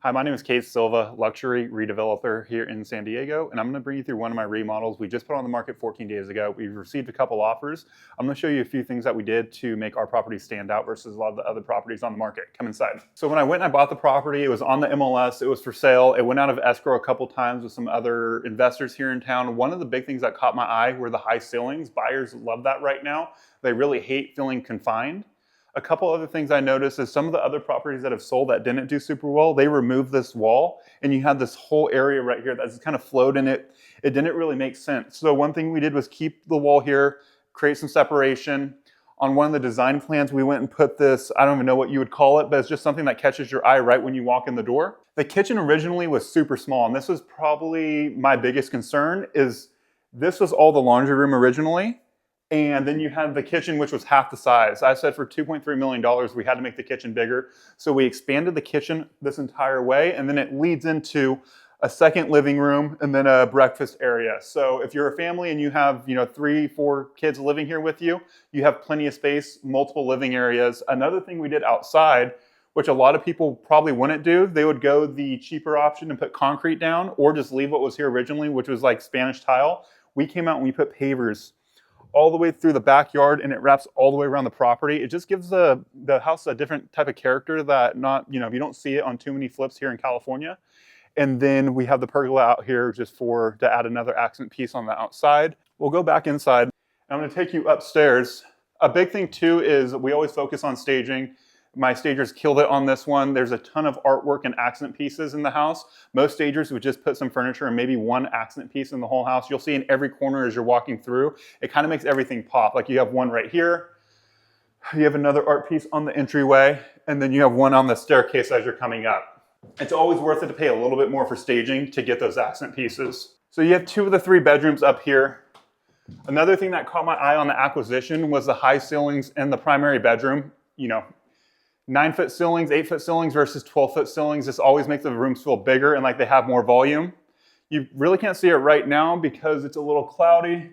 Hi, my name is Case Silva, luxury redeveloper here in San Diego, and I'm going to bring you through one of my remodels. We just put on the market 14 days ago. We've received a couple offers. I'm going to show you a few things that we did to make our property stand out versus a lot of the other properties on the market. Come inside. So when I went and I bought the property, it was on the MLS, it was for sale. It went out of escrow a couple times with some other investors here in town. One of the big things that caught my eye were the high ceilings. Buyers love that right now. They really hate feeling confined. A couple other things I noticed is some of the other properties that have sold that didn't do super well, they removed this wall and you had this whole area right here that's kind of flowed in it. It didn't really make sense. So one thing we did was keep the wall here, create some separation. On one of the design plans, we went and put this, I don't even know what you would call it, but it's just something that catches your eye right when you walk in the door. The kitchen originally was super small, and this was probably my biggest concern is this was all the laundry room originally. And then you had the kitchen, which was half the size. I said for $2.3 million, we had to make the kitchen bigger. So we expanded the kitchen this entire way, and then it leads into a second living room and then a breakfast area. So if you're a family and you have 3, 4 kids living here with you, you have plenty of space, multiple living areas. Another thing we did outside, which a lot of people probably wouldn't do, they would go the cheaper option and put concrete down or just leave what was here originally, which was like Spanish tile. We came out and we put pavers all the way through the backyard, and it wraps all the way around the property. It just gives the house a different type of character that you don't see it on too many flips here in California. And then we have the pergola out here just to add another accent piece on the outside. We'll go back inside. I'm gonna take you upstairs. A big thing too is we always focus on staging. My stagers killed it on this one. There's a ton of artwork and accent pieces in the house. Most stagers would just put some furniture and maybe one accent piece in the whole house. You'll see in every corner as you're walking through. It kind of makes everything pop. Like you have one right here. You have another art piece on the entryway. And then you have one on the staircase as you're coming up. It's always worth it to pay a little bit more for staging to get those accent pieces. So you have 2 of the 3 bedrooms up here. Another thing that caught my eye on the acquisition was the high ceilings in the primary bedroom. 9-foot ceilings, 8-foot ceilings versus 12-foot ceilings. This always makes the rooms feel bigger and like they have more volume. You really can't see it right now because it's a little cloudy,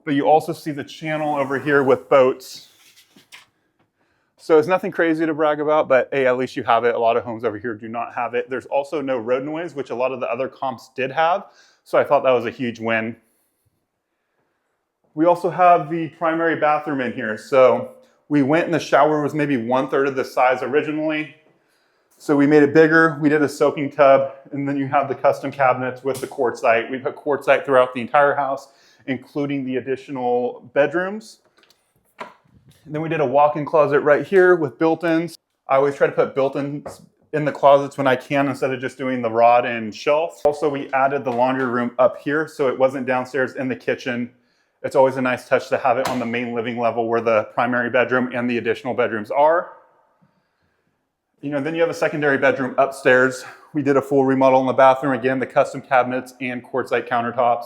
but you also see the channel over here with boats. So it's nothing crazy to brag about, but hey, at least you have it. A lot of homes over here do not have it. There's also no road noise, which a lot of the other comps did have. So I thought that was a huge win. We also have the primary bathroom in here. So we went and the shower was maybe 1/3 of the size originally. So we made it bigger. We did a soaking tub, and then you have the custom cabinets with the quartzite. We put quartzite throughout the entire house, including the additional bedrooms. And then we did a walk-in closet right here with built-ins. I always try to put built-ins in the closets when I can instead of just doing the rod and shelf. Also, we added the laundry room up here so it wasn't downstairs in the kitchen. It's always a nice touch to have it on the main living level where the primary bedroom and the additional bedrooms are. Then you have a secondary bedroom upstairs. We did a full remodel in the bathroom. Again, the custom cabinets and quartzite countertops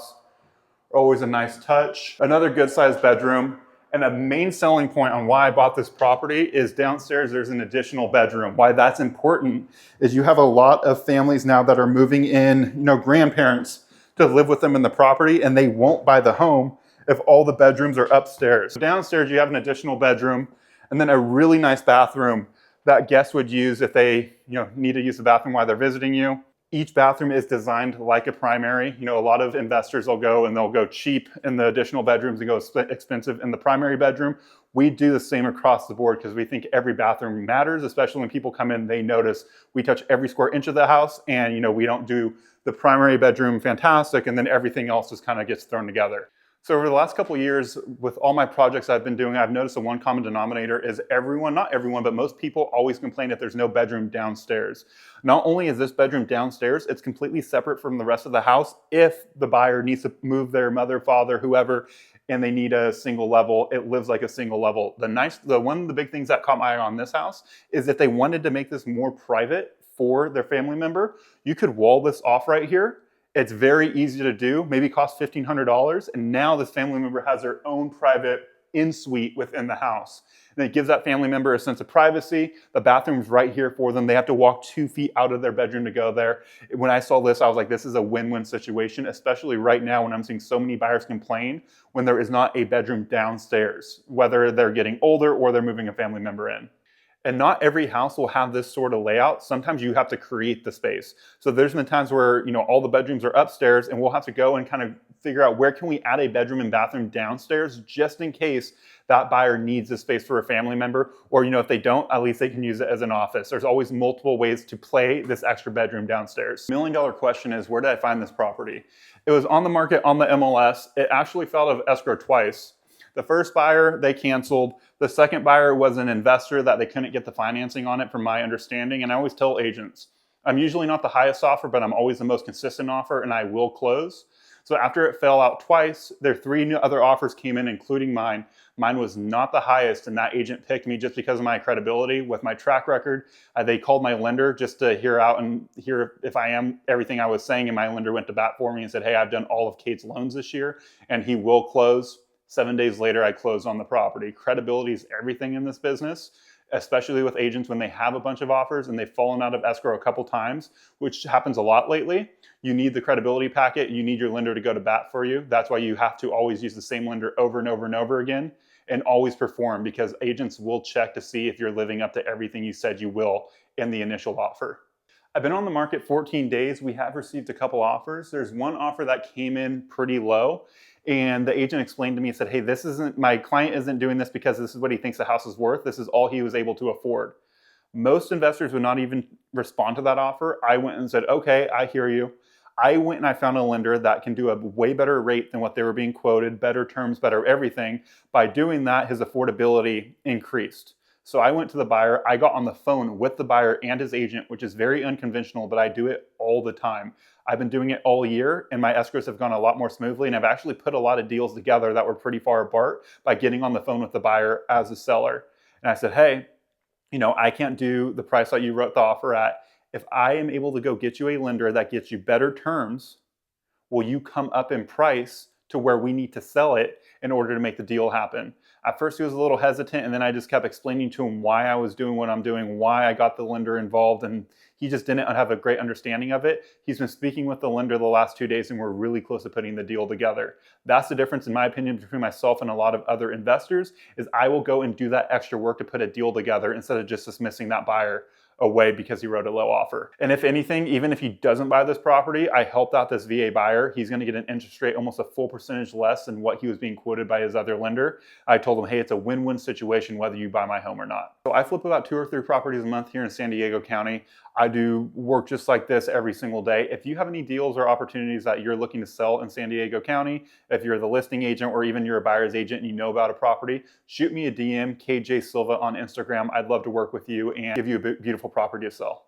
are always a nice touch. Another good sized bedroom. And a main selling point on why I bought this property is downstairs there's an additional bedroom. Why that's important is you have a lot of families now that are moving in, grandparents to live with them in the property, and they won't buy the home if all the bedrooms are upstairs. Downstairs, you have an additional bedroom and then a really nice bathroom that guests would use if they need to use the bathroom while they're visiting you. Each bathroom is designed like a primary. A lot of investors will go and they'll go cheap in the additional bedrooms and go expensive in the primary bedroom. We do the same across the board because we think every bathroom matters, especially when people come in, they notice we touch every square inch of the house, and we don't do the primary bedroom fantastic and then everything else just kind of gets thrown together. So over the last couple of years, with all my projects I've been doing, I've noticed the one common denominator is not everyone, but most people always complain that there's no bedroom downstairs. Not only is this bedroom downstairs, it's completely separate from the rest of the house. If the buyer needs to move their mother, father, whoever, and they need a single level, it lives like a single level. One of the big things that caught my eye on this house is if they wanted to make this more private for their family member, you could wall this off right here. It's very easy to do, maybe cost $1,500, and now this family member has their own private in-suite within the house. And it gives that family member a sense of privacy. The bathroom's right here for them. They have to walk 2 feet out of their bedroom to go there. When I saw this, I was like, this is a win-win situation, especially right now when I'm seeing so many buyers complain when there is not a bedroom downstairs, whether they're getting older or they're moving a family member in. And not every house will have this sort of layout. Sometimes you have to create the space. So there's been times where, all the bedrooms are upstairs and we'll have to go and kind of figure out where can we add a bedroom and bathroom downstairs just in case that buyer needs a space for a family member, or if they don't, at least they can use it as an office. There's always multiple ways to play this extra bedroom downstairs. $1 million question is, where did I find this property? It was on the market on the MLS. It actually fell out of escrow twice. The first buyer, they canceled. The second buyer was an investor that they couldn't get the financing on it, from my understanding. And I always tell agents, I'm usually not the highest offer, but I'm always the most consistent offer, and I will close. So after it fell out twice, there 3 other offers came in, including mine. Mine was not the highest, and that agent picked me just because of my credibility with my track record. They called my lender just to hear if I am everything I was saying, and my lender went to bat for me and said, hey, I've done all of Kate's loans this year, and he will close. 7 days later, I closed on the property. Credibility is everything in this business, especially with agents when they have a bunch of offers and they've fallen out of escrow a couple times, which happens a lot lately. You need the credibility packet. You need your lender to go to bat for you. That's why you have to always use the same lender over and over and over again, and always perform, because agents will check to see if you're living up to everything you said you will in the initial offer. I've been on the market 14 days. We have received a couple offers. There's one offer that came in pretty low, and the agent explained to me, said, hey, my client isn't doing this because this is what he thinks the house is worth. This is all he was able to afford. Most investors would not even respond to that offer. I went and said, okay, I hear you. I went and I found a lender that can do a way better rate than what they were being quoted, better terms, better everything. By doing that, his affordability increased. So I went to the buyer, I got on the phone with the buyer and his agent, which is very unconventional, but I do it all the time. I've been doing it all year, and my escrows have gone a lot more smoothly, and I've actually put a lot of deals together that were pretty far apart by getting on the phone with the buyer as a seller. And I said, hey, I can't do the price that you wrote the offer at. If I am able to go get you a lender that gets you better terms, will you come up in price to where we need to sell it in order to make the deal happen? At first he was a little hesitant, and then I just kept explaining to him why I was doing what I'm doing, why I got the lender involved, and he just didn't have a great understanding of it. He's been speaking with the lender the last 2 days, and we're really close to putting the deal together. That's the difference, in my opinion, between myself and a lot of other investors, is I will go and do that extra work to put a deal together instead of just dismissing that buyer away because he wrote a low offer. And if anything, even if he doesn't buy this property, I helped out this VA buyer. He's going to get an interest rate almost a full percentage less than what he was being quoted by his other lender. I told him, hey, it's a win-win situation whether you buy my home or not. So I flip about 2 or 3 properties a month here in San Diego County. I do work just like this every single day. If you have any deals or opportunities that you're looking to sell in San Diego County, if you're the listing agent or even you're a buyer's agent and you know about a property, shoot me a DM, KJ Silva on Instagram. I'd love to work with you and give you a beautiful property to sell.